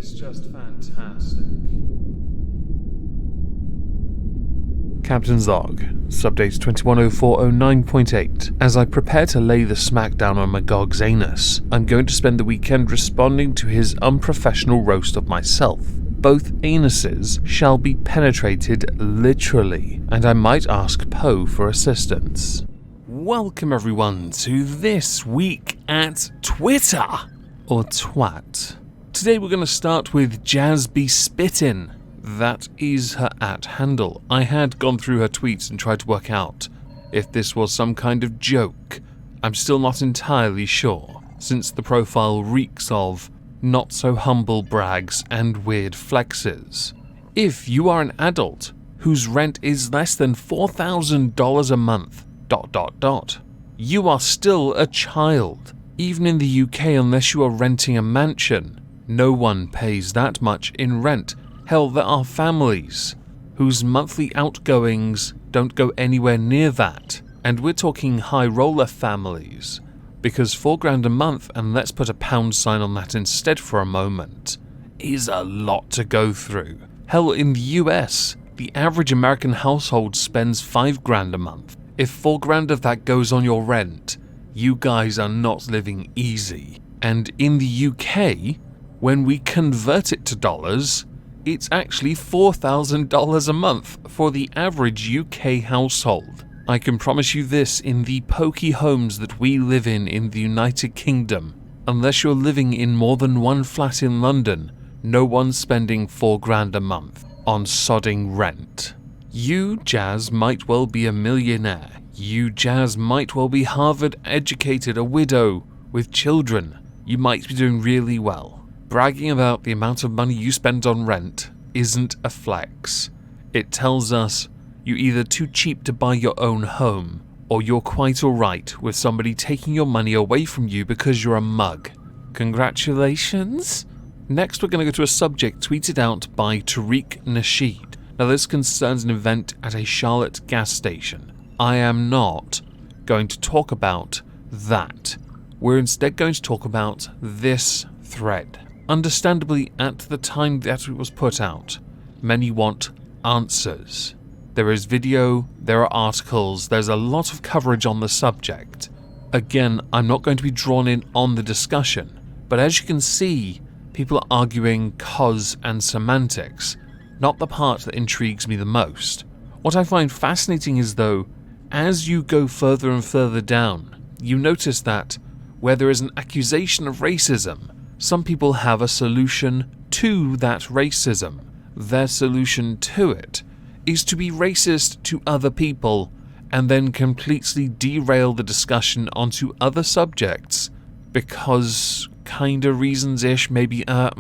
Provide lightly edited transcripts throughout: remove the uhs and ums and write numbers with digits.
is just fantastic. Captain's Log, Subdate 210409.8. As I prepare to lay the smackdown on Magog's anus, I'm going to spend the weekend responding to his unprofessional roast of myself. Both anuses shall be penetrated literally, and I might ask Poe for assistance. Welcome everyone to This Week at Twitter, or Twat. Today we're going to start with Jazbee Spittin. That is her @handle. I had gone through her tweets and tried to work out if this was some kind of joke. I'm still not entirely sure, since the profile reeks of not so humble brags and weird flexes. If you are an adult whose rent is less than $4,000 a month, you are still a child. Even in the UK, unless you are renting a mansion, no one pays that much in rent. Hell, there are families whose monthly outgoings don't go anywhere near that. And we're talking high roller families. Because $4,000 a month, and let's put a pound sign on that instead for a moment, is a lot to go through. Hell, in the US, the average American household spends $5,000 a month. If $4,000 of that goes on your rent, you guys are not living easy. And in the UK, when we convert it to dollars, it's actually $4,000 a month for the average UK household. I can promise you this, in the pokey homes that we live in the United Kingdom, unless you're living in more than one flat in London, no one's spending $4,000 a month on sodding rent. You, Jazz, might well be a millionaire. You, Jazz, might well be Harvard educated, a widow with children. You might be doing really well. Bragging about the amount of money you spend on rent isn't a flex. It tells us you're either too cheap to buy your own home, or you're quite alright with somebody taking your money away from you because you're a mug. Congratulations? Next we're going to go to a subject tweeted out by Tariq Nasheed. Now this concerns an event at a Charlotte gas station. I am not going to talk about that. We're instead going to talk about this thread. Understandably, at the time that it was put out, many want answers. There is video, there are articles, there's a lot of coverage on the subject. Again, I'm not going to be drawn in on the discussion, but as you can see, people are arguing cause and semantics, not the part that intrigues me the most. What I find fascinating is, though, as you go further and further down, you notice that where there is an accusation of racism, some people have a solution to that racism. Their solution to it is to be racist to other people and then completely derail the discussion onto other subjects because kinda reasons-ish, maybe, I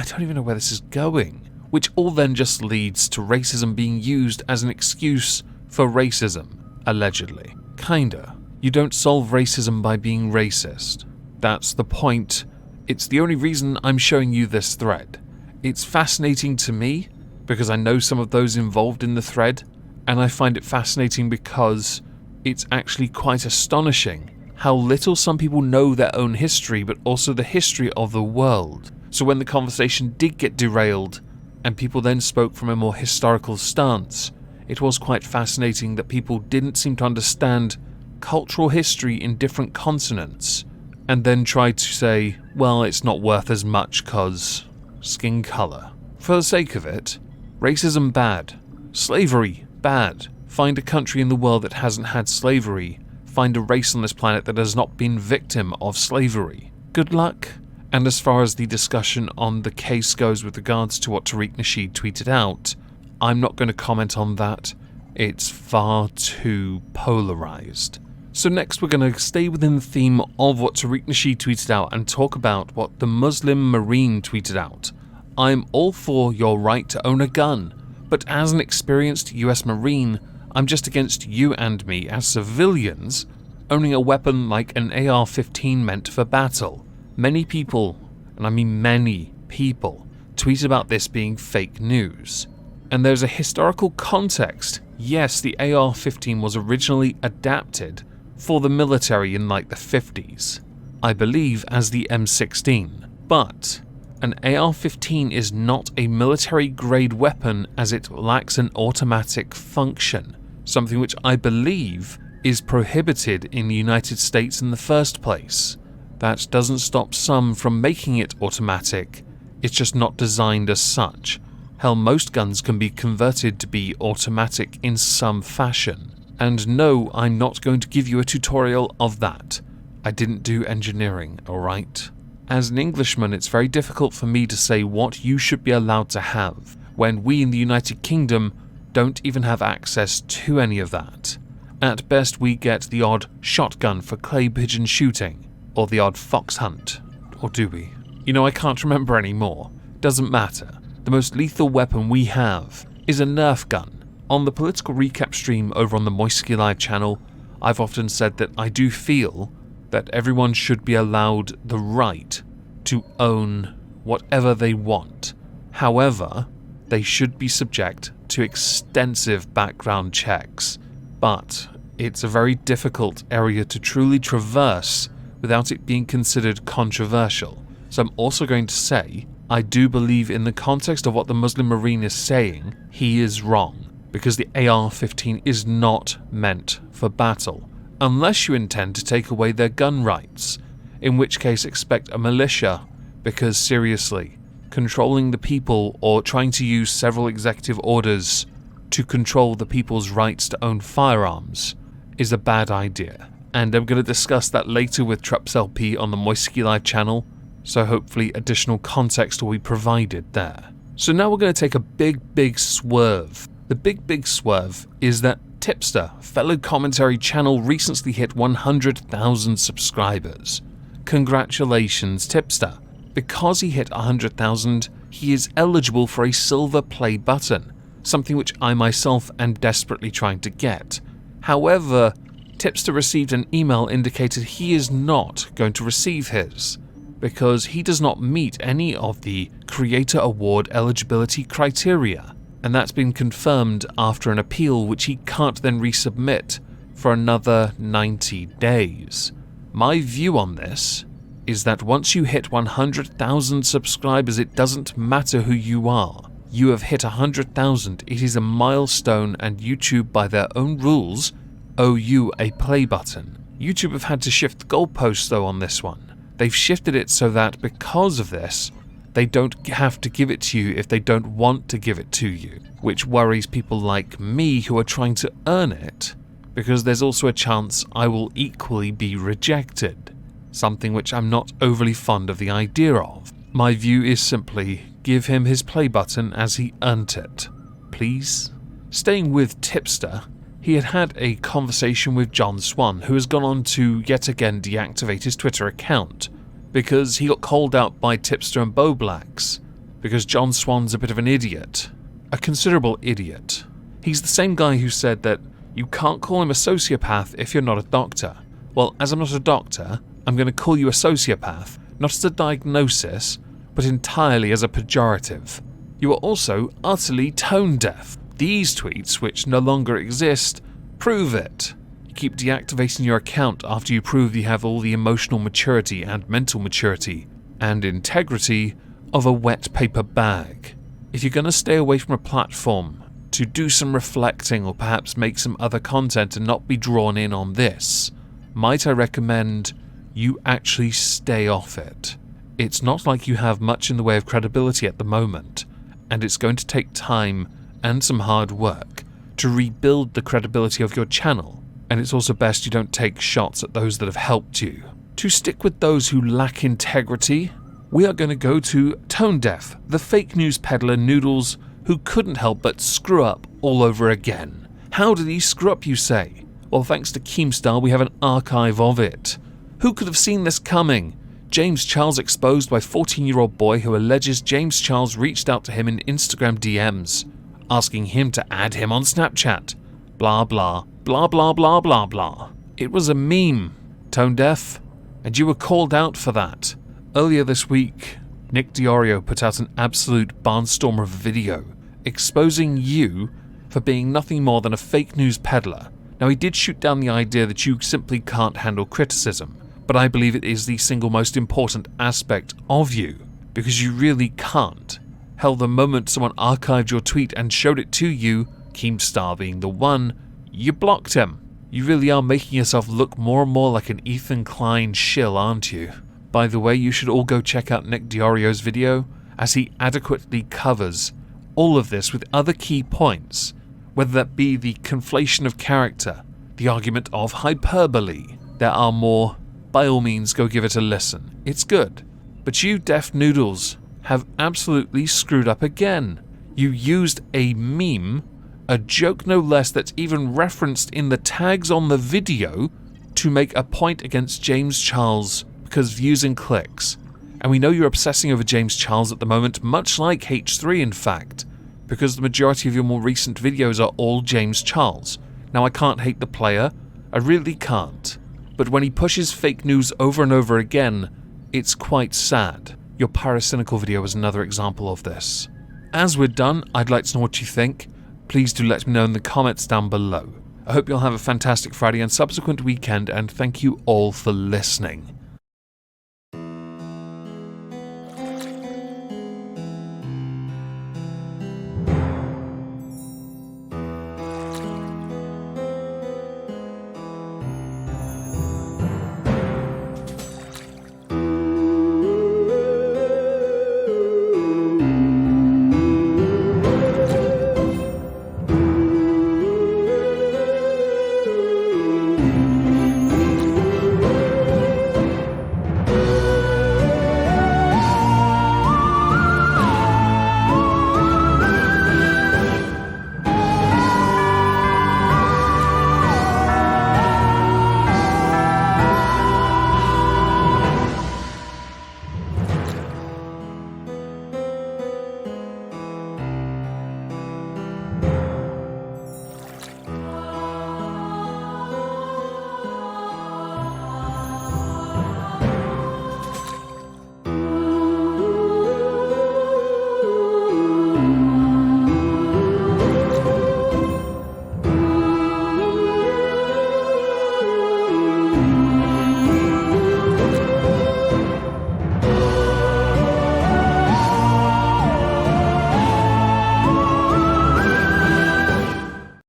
don't even know where this is going. Which all then just leads to racism being used as an excuse for racism, allegedly. Kinda. You don't solve racism by being racist. That's the point. It's the only reason I'm showing you this thread. It's fascinating to me because I know some of those involved in the thread, and I find it fascinating because it's actually quite astonishing how little some people know their own history, but also the history of the world. So when the conversation did get derailed, and people then spoke from a more historical stance, it was quite fascinating that people didn't seem to understand cultural history in different continents, and then tried to say, well, it's not worth as much cause skin colour. For the sake of it, racism bad, slavery bad. Find a country in the world that hasn't had slavery. Find a race on this planet that has not been victim of slavery. Good luck. And as far as the discussion on the case goes with regards to what Tariq Nasheed tweeted out, I'm not going to comment on that. It's far too polarized. So next we're going to stay within the theme of what Tariq Nasheed tweeted out and talk about what the Muslim Marine tweeted out. I'm all for your right to own a gun, but as an experienced US Marine, I'm just against you and me as civilians owning a weapon like an AR-15 meant for battle. Many people, and I mean many people, tweet about this being fake news. And there's a historical context. Yes, the AR-15 was originally adapted for the military in like the 50s, I believe as the M16. But An AR-15 is not a military-grade weapon as it lacks an automatic function, something which I believe is prohibited in the United States in the first place. That doesn't stop some from making it automatic, it's just not designed as such. Hell, most guns can be converted to be automatic in some fashion. And no, I'm not going to give you a tutorial of that. I didn't do engineering, alright? As an Englishman, it's very difficult for me to say what you should be allowed to have, when we in the United Kingdom don't even have access to any of that. At best, we get the odd shotgun for clay pigeon shooting, or the odd fox hunt. Or do we? I can't remember anymore. Doesn't matter. The most lethal weapon we have is a Nerf gun. On the political recap stream over on the Moistonian channel, I've often said that I do feel that everyone should be allowed the right to own whatever they want. However, they should be subject to extensive background checks. But it's a very difficult area to truly traverse without it being considered controversial. So I'm also going to say, I do believe in the context of what the Muslim Marine is saying, he is wrong, because the AR-15 is not meant for battle, unless you intend to take away their gun rights, in which case expect a militia, because seriously, controlling the people or trying to use several executive orders to control the people's rights to own firearms is a bad idea. And I'm going to discuss that later with Trups LP on the Moistonian channel, so hopefully additional context will be provided there. So now we're going to take a big swerve. The big swerve is that Tipster, fellow commentary channel, recently hit 100,000 subscribers. Congratulations, Tipster. Because he hit 100,000, he is eligible for a silver play button, something which I myself am desperately trying to get. However, Tipster received an email indicated he is not going to receive his, because he does not meet any of the Creator Award eligibility criteria, and that's been confirmed after an appeal which he can't then resubmit for another 90 days. My view on this is that once you hit 100,000 subscribers, it doesn't matter who you are. You have hit 100,000, it is a milestone, and YouTube, by their own rules, owe you a play button. YouTube have had to shift goalposts though on this one. They've shifted it so that because of this, they don't have to give it to you if they don't want to give it to you, which worries people like me who are trying to earn it, because there's also a chance I will equally be rejected, something which I'm not overly fond of the idea of. My view is simply, give him his play button as he earned it. Please? Staying with Tipster, he had a conversation with John Swan, who has gone on to yet again deactivate his Twitter account, because he got called out by Tipster and Bowblacks, because John Swan's a bit of an idiot. A considerable idiot. He's the same guy who said that you can't call him a sociopath if you're not a doctor. Well, as I'm not a doctor, I'm going to call you a sociopath, not as a diagnosis, but entirely as a pejorative. You are also utterly tone deaf. These tweets, which no longer exist, prove it. You keep deactivating your account after you prove you have all the emotional maturity and mental maturity and integrity of a wet paper bag. If you're going to stay away from a platform to do some reflecting or perhaps make some other content and not be drawn in on this, might I recommend you actually stay off it. It's not like you have much in the way of credibility at the moment, and it's going to take time and some hard work to rebuild the credibility of your channel, and it's also best you don't take shots at those that have helped you. To stick with those who lack integrity, we are going to go to Tone Deaf, the fake news peddler Noodles, who couldn't help but screw up all over again. How did he screw up, you say? Well, thanks to Keemstar, we have an archive of it. Who could have seen this coming? James Charles exposed by 14-year-old boy who alleges James Charles reached out to him in Instagram DMs, asking him to add him on Snapchat. Blah blah, blah blah blah blah blah. It was a meme, Tone Deaf, and you were called out for that. Earlier this week, Nick Diorio put out an absolute barnstormer of a video, exposing you for being nothing more than a fake news peddler. Now, he did shoot down the idea that you simply can't handle criticism, but I believe it is the single most important aspect of you. because you really can't. Hell, the moment someone archived your tweet and showed it to you, Keemstar being the one, you blocked him. You really are making yourself look more and more like an Ethan Klein shill, aren't you? By the way, you should all go check out Nick Diorio's video, as he adequately covers all of this with other key points, whether that be the conflation of character, the argument of hyperbole. There are more. By all means, go give it a listen. It's good. But you deaf noodles have absolutely screwed up again. You used a meme, a joke no less, that's even referenced in the tags on the video, to make a point against James Charles because views and clicks. And we know you're obsessing over James Charles at the moment, much like H3 in fact, because the majority of your more recent videos are all James Charles. Now I can't hate the player, I really can't. But when he pushes fake news over and over again, it's quite sad. Your Pyrocynical video is another example of this. As we're done, I'd like to know what you think. Please do let me know in the comments down below. I hope you'll have a fantastic Friday and subsequent weekend, and thank you all for listening.